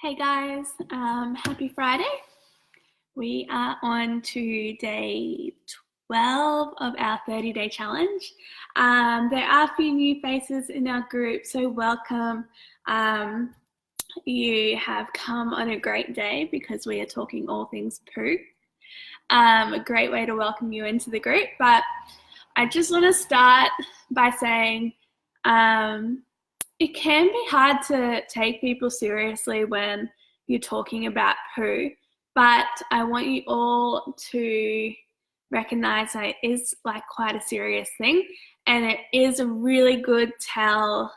Hey guys, happy Friday. We are on to day 12 of our 30-day challenge. There are a few new faces in our group, so welcome. You have come on a great day because we are talking all things poo. A great way to welcome you into the group, but I just want to start by saying it can be hard to take people seriously when you're talking about poo, but I want you all to recognize that it is like quite a serious thing, and it is a really good a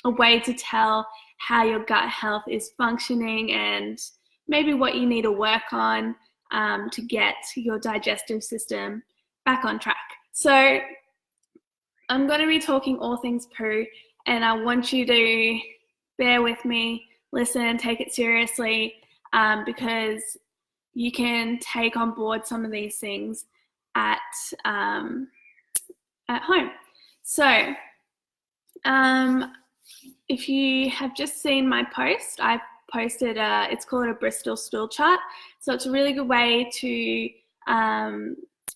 way to tell how your gut health is functioning and maybe what you need to work on to get your digestive system back on track. So I'm going to be talking all things poo, and I want you to bear with me, listen, take it seriously, because you can take on board some of these things at home. So if you have just seen my post, I posted it's called a Bristol Stool Chart. So it's a really good way to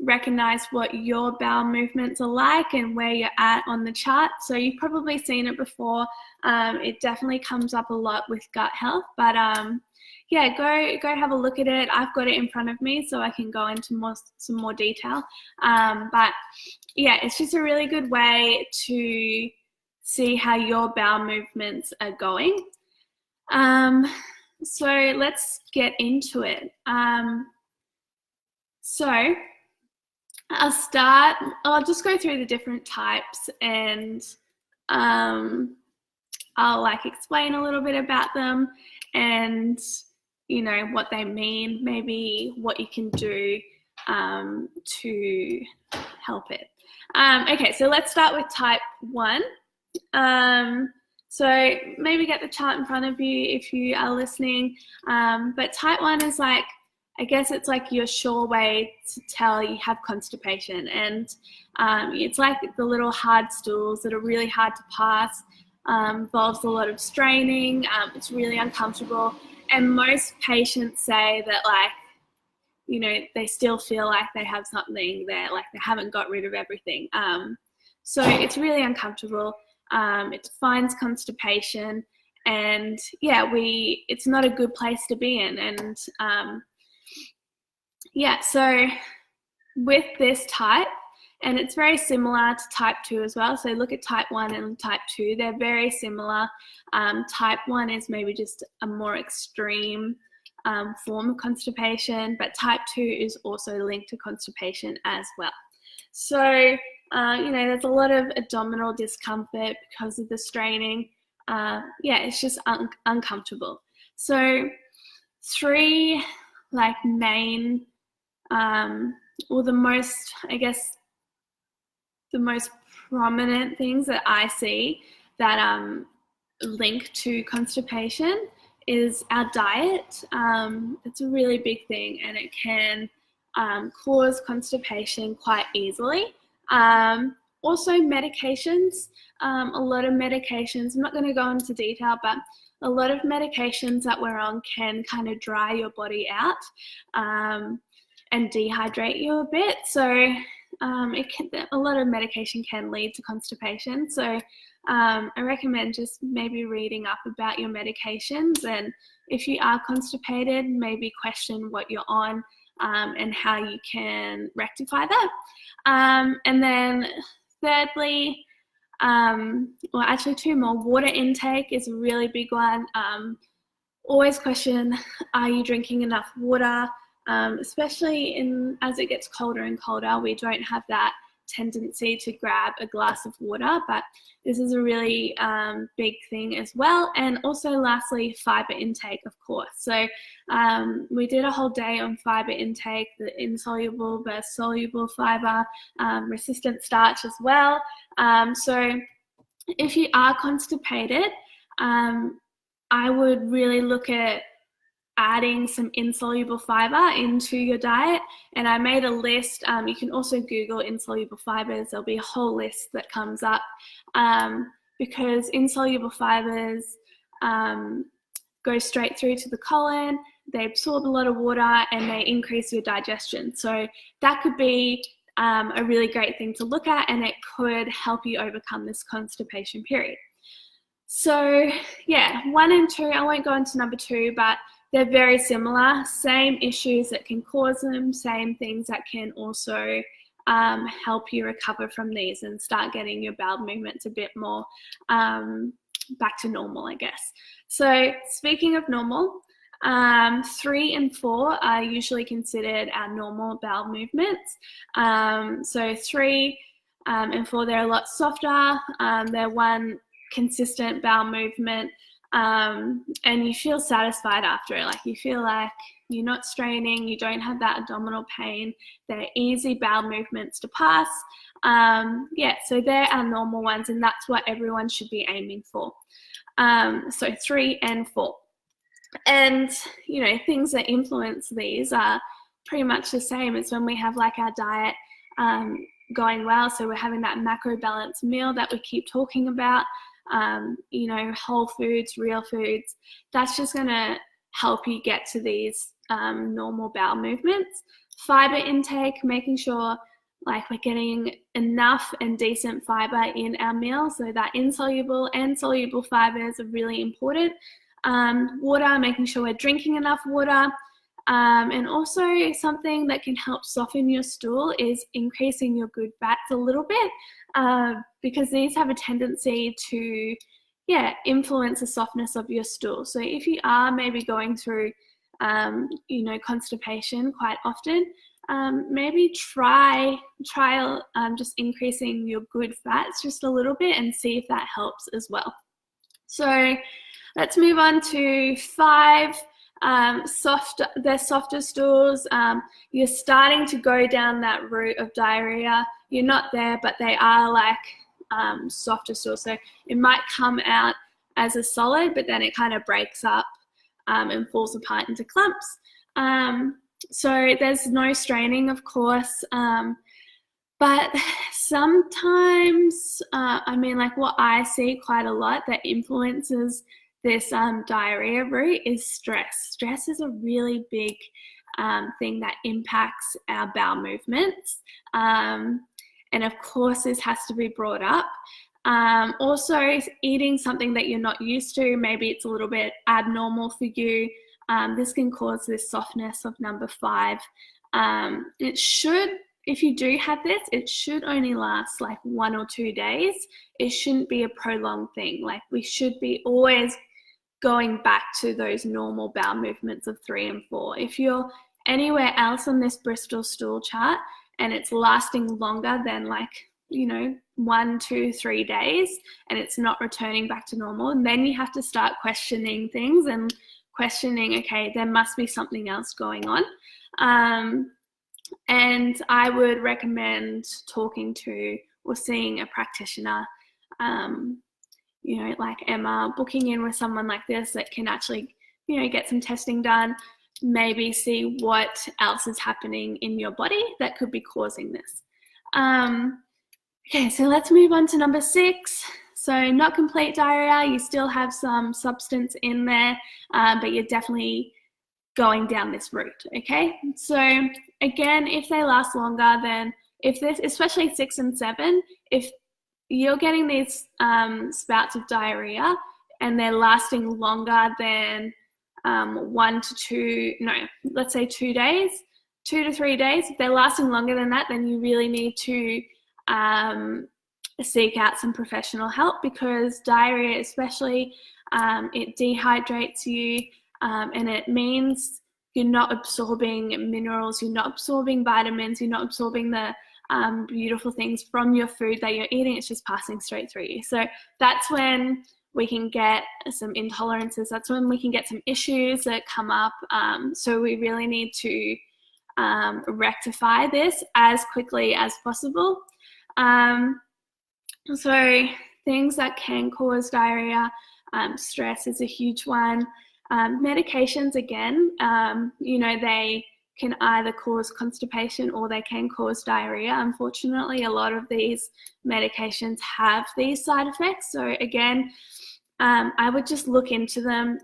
recognize what your bowel movements are like and where you're at on the chart. So you've probably seen it before. It definitely comes up a lot with gut health, but yeah, go have a look at it. I've got it in front of me so I can go into some more detail. But yeah, it's just a really good way to see how your bowel movements are going. So let's get into it. So I'll just go through the different types, and I'll explain a little bit about them and what they mean, maybe what you can do to help it. Okay, so let's start with type 1. So maybe get the chart in front of you if you are listening, but type 1 is I guess it's your sure way to tell you have constipation, and it's like the little hard stools that are really hard to pass, involves a lot of straining, it's really uncomfortable, and most patients say that they still feel like they have something there, they haven't got rid of everything. So it's really uncomfortable, it defines constipation, and yeah, it's not a good place to be in, and yeah, so with this type, and it's very similar to type 2 as well. So look at type 1 and type 2. They're very similar. Type 1 is maybe just a more extreme form of constipation, but type 2 is also linked to constipation as well. So, there's a lot of abdominal discomfort because of the straining. Yeah, it's just uncomfortable. So 3 main, or the most prominent things that I see that link to constipation is our diet. It's a really big thing, and it can cause constipation quite easily. Also medications, a lot of medications, I'm not going to go into detail, but a lot of medications that we're on can kind of dry your body out and dehydrate you a bit. So a lot of medication can lead to constipation. So I recommend just maybe reading up about your medications, and if you are constipated, maybe question what you're on and how you can rectify that. And then thirdly, well, actually 2 more. Water intake is a really big one. Always question, are you drinking enough water? Especially as it gets colder and colder, we don't have that tendency to grab a glass of water, but this is a really big thing as well. And also lastly, fiber intake, of course. So we did a whole day on fiber intake, the insoluble versus soluble fiber, resistant starch as well. So if you are constipated, I would really look at adding some insoluble fiber into your diet, and I made a list. You can also Google insoluble fibers. There'll be a whole list that comes up, because insoluble fibers go straight through to the colon, they absorb a lot of water, and they increase your digestion. So that could be a really great thing to look at, and it could help you overcome this constipation period. So yeah, 1 and 2, I won't go into number 2, but they're very similar, same issues that can cause them, same things that can also help you recover from these and start getting your bowel movements a bit more back to normal, I guess. So speaking of normal, 3 and 4 are usually considered our normal bowel movements. So 3 and 4, they're a lot softer. They're one consistent bowel movement, and you feel satisfied after it. Like you feel like you're not straining, you don't have that abdominal pain. They're easy bowel movements to pass. Yeah, so they're our normal ones, and that's what everyone should be aiming for. So 3 and 4. And, you know, things that influence these are pretty much the same as when we have like our diet going well. So we're having that macro balanced meal that we keep talking about, you know, whole foods, real foods. That's just going to help you get to these normal bowel movements. Fiber intake, making sure like we're getting enough and decent fiber in our meal. So that insoluble and soluble fibers are really important. Water, making sure we're drinking enough water. And also something that can help soften your stool is increasing your good fats a little bit, because these have a tendency to, influence the softness of your stool. So if you are maybe going through, you know, constipation quite often, maybe try just increasing your good fats just a little bit and see if that helps as well. So let's move on to 5. They're softer stools. You're starting to go down that route of diarrhea. You're not there, but they are like softer stools. So it might come out as a solid, but then it kind of breaks up and falls apart into clumps. So there's no straining, of course, but sometimes, I mean, like what I see quite a lot that influences this diarrhea route is stress. Stress is a really big thing that impacts our bowel movements. And of course, this has to be brought up. Also, eating something that you're not used to, maybe it's a little bit abnormal for you. This can cause this softness of number 5. It should, if you do have this, it should only last like 1 or 2 days. It shouldn't be a prolonged thing. Like we should be always going back to those normal bowel movements of 3 and 4. If you're anywhere else on this Bristol Stool Chart and it's lasting longer than like, you know, 1, 2, 3 days and it's not returning back to normal, and then you have to start questioning things and questioning, okay, there must be something else going on. And I would recommend talking to or seeing a practitioner, you know, like Emma, booking in with someone like this that can actually, you know, get some testing done, maybe see what else is happening in your body that could be causing this. Okay, so let's move on to number 6. So not complete diarrhea, you still have some substance in there, but you're definitely going down this route, okay? So again, if they last longer than, if this, especially 6 and 7, if you're getting these spouts of diarrhea and they're lasting longer than 1 to 2, no, let's say 2 days, 2 to 3 days, if they're lasting longer than that, then you really need to seek out some professional help, because diarrhea especially, it dehydrates you, and it means you're not absorbing minerals, you're not absorbing vitamins, you're not absorbing the beautiful things from your food that you're eating. It's just passing straight through you. So that's when we can get some intolerances. That's when we can get some issues that come up. So we really need to rectify this as quickly as possible. So things that can cause diarrhea, stress is a huge one. Medications, again, you know, they can either cause constipation or they can cause diarrhea. Unfortunately, a lot of these medications have these side effects. So again, I would just look into them.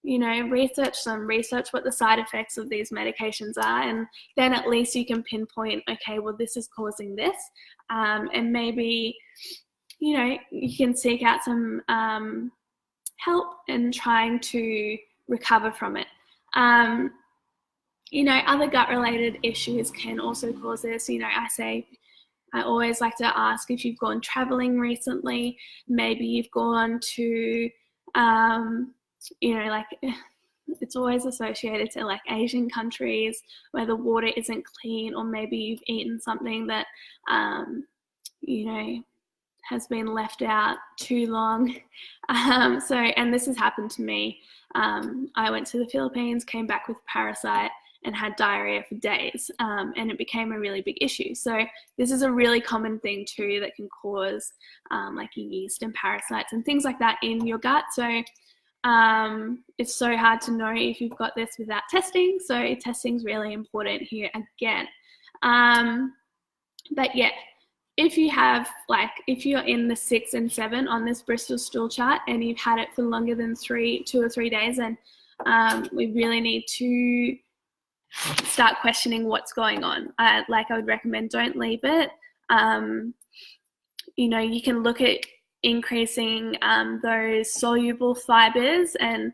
research them, research what the side effects of these medications are, and then at least you can pinpoint, okay, well, this is causing this, and maybe, you can seek out some help in trying to recover from it. Other gut-related issues can also cause this. I always like to ask if you've gone traveling recently, maybe you've gone to, it's always associated to like Asian countries where the water isn't clean, or maybe you've eaten something that, has been left out too long. And this has happened to me. I went to the Philippines, came back with parasite, and had diarrhea for days, and it became a really big issue. So this is a really common thing too that can cause like yeast and parasites and things like that in your gut. So it's so hard to know if you've got this without testing. So testing is really important here again. But yeah, if you're in the 6 and 7 on this Bristol Stool Chart and you've had it for longer than 2 or 3 days, then we really need to start questioning what's going on. I would recommend don't leave it. You can look at increasing those soluble fibers and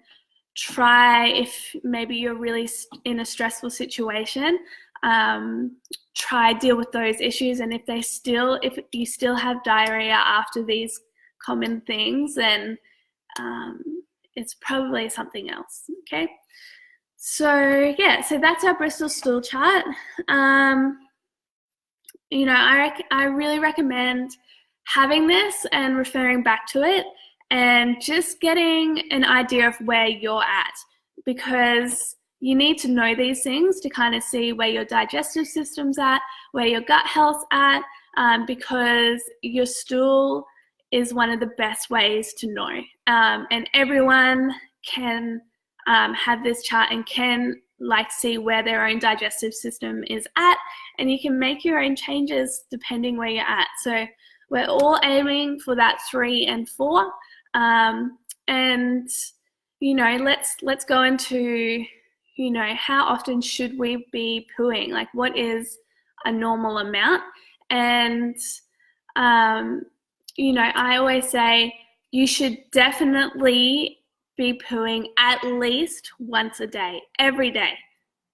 try, if maybe you're really in a stressful situation, try deal with those issues. And if you still have diarrhea after these common things, then it's probably something else. Okay. So yeah, so that's our Bristol Stool Chart. I really recommend having this and referring back to it and just getting an idea of where you're at, because you need to know these things to kind of see where your digestive system's at, where your gut health's at, because your stool is one of the best ways to know. And everyone can have this chart and can see where their own digestive system is at, and you can make your own changes depending where you're at. So we're all aiming for that 3 and 4, and let's go into how often should we be pooing, like what is a normal amount. And I always say you should definitely be pooing at least once a day, every day,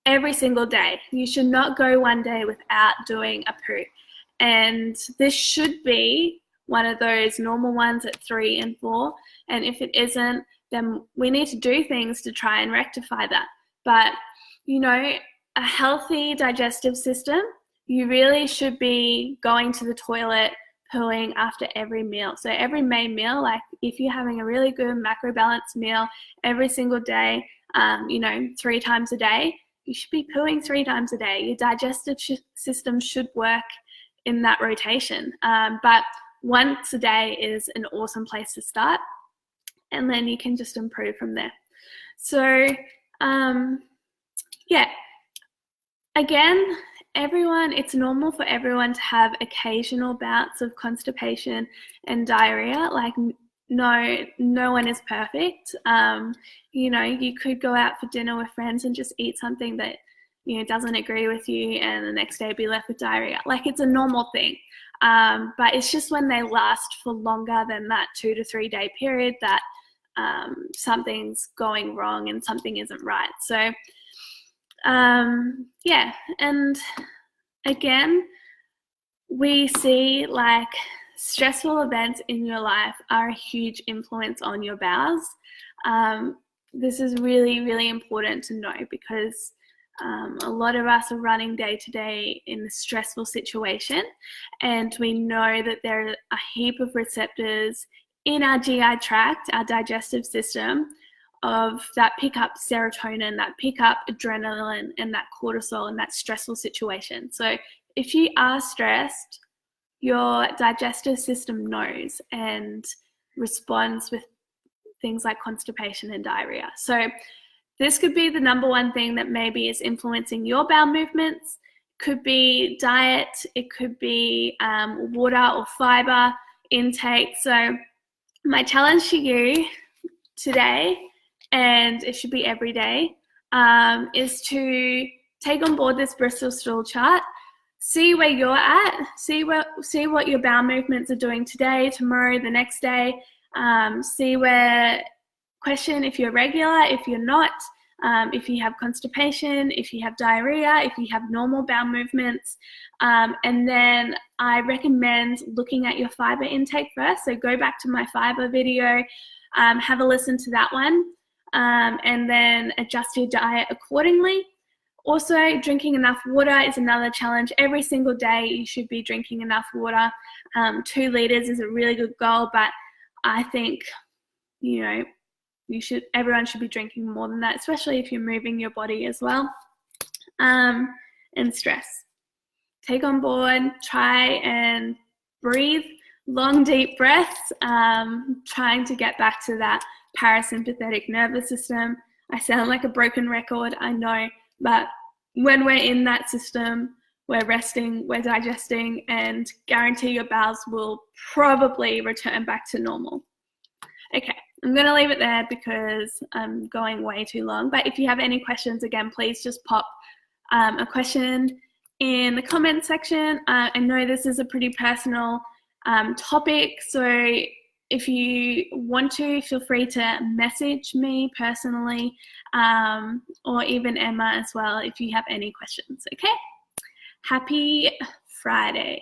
every single day. You should not go one day without doing a poo. And this should be one of those normal ones at 3 and 4. And if it isn't, then we need to do things to try and rectify that. But, a healthy digestive system, you really should be going to the toilet, pooing after every meal. So every main meal, like if you're having a really good macro-balanced meal every single day, 3 times a day, you should be pooing 3 times a day. Your digestive system should work in that rotation. But once a day is an awesome place to start, and then you can just improve from there. So yeah, again, it's normal for everyone to have occasional bouts of constipation and diarrhea. Like no one is perfect. You could go out for dinner with friends and just eat something that doesn't agree with you, and the next day be left with diarrhea. Like, it's a normal thing. But it's just when they last for longer than that 2 to 3 day period that something's going wrong and something isn't right. So yeah, and again, we see like stressful events in your life are a huge influence on your bowels. This is really, really important to know, because a lot of us are running day to day in a stressful situation, and we know that there are a heap of receptors in our GI tract, our digestive system, that pick up serotonin, that pick up adrenaline and that cortisol in that stressful situation. So if you are stressed, your digestive system knows and responds with things like constipation and diarrhea. So this could be the number one thing that maybe is influencing your bowel movements. It could be diet, it could be water or fiber intake. So my challenge to you today and it should be every day, is to take on board this Bristol Stool Chart. See where you're at, see what your bowel movements are doing today, tomorrow, the next day. Question if you're regular, if you're not, if you have constipation, if you have diarrhea, if you have normal bowel movements. And then I recommend looking at your fiber intake first. So go back to my fiber video, have a listen to that one, and then adjust your diet accordingly. Also, drinking enough water is another challenge. Every single day you should be drinking enough water. 2 liters is a really good goal, but I think, everyone should be drinking more than that, especially if you're moving your body as well. And stress. Take on board, try and breathe long, deep breaths, trying to get back to that parasympathetic nervous system. I sound like a broken record, I know, but when we're in that system, we're resting, we're digesting, and guarantee your bowels will probably return back to normal. Okay, I'm going to leave it there because I'm going way too long. But if you have any questions, again, please just pop a question in the comment section. I know this is a pretty personal topic, so if you want to, feel free to message me personally, or even Emma as well if you have any questions, okay? Happy Friday.